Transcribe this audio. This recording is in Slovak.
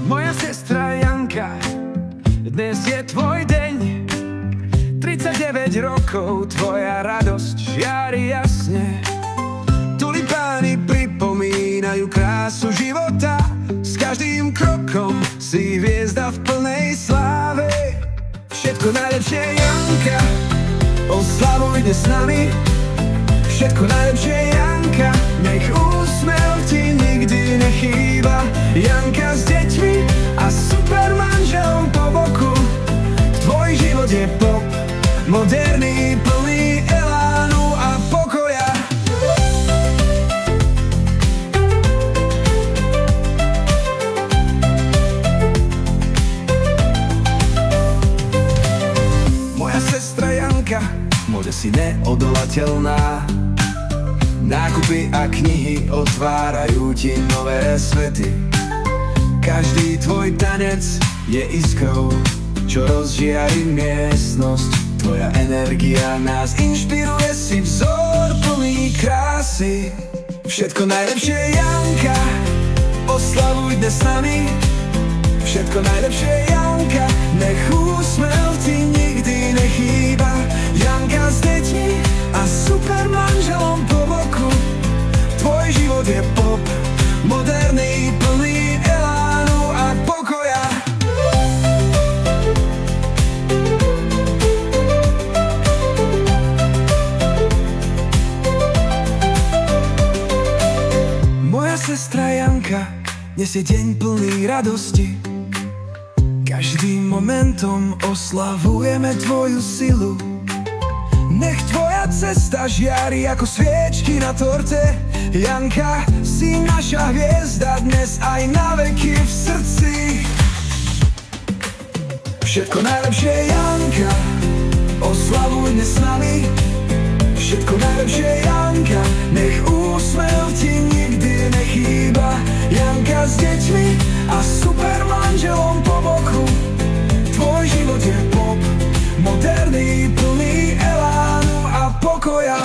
Moja sestra Janka, dnes je tvoj deň. 39 rokov, tvoja radosť žiari jasne. Tulipány pripomínajú krásu života. S každým krokom si hviezda v plnej sláve. Všetko najlepšie, Janka, oslavuj dnes s nami. Všetko najlepšie, Janka, nech úsmev ti nikdy nechýba. Janka s deťmi a super manželom po boku. Tvoj život je pop, moderný, plný elánu a pokoja. Moja sestra Janka, móde si neodolateľná. Nákupy a knihy otvárajú ti nové svety. Každý tvoj tanec je iskrou, čo rozžiari miestnosť. Tvoja energia nás inšpiruje, si vzor plný krásy. Všetko najlepšie, Janka, oslavuj dnes s nami. Všetko najlepšie, Janka, nech úsmev ti nikdy nechýba. Janka s deťmi a super manželom po boku. Tvoj život je pop, moderný, plný elánu a pokoja. Moja sestra Janka, dnes je deň plný radosti. Každým momentom oslavujeme tvoju silu. Nech tvoja cesta žiari ako sviečky na torte. Janka, si naša hviezda dnes aj na veky v srdci. Všetko najlepšie, Janka, oslavuj dnes s nami. Všetko najlepšie, Janka, nech úsmev ti nikdy nechýba. Janka s deťmi a super manželom po boku. Tvoj život je pop, moderný, plný elánu a pokoja.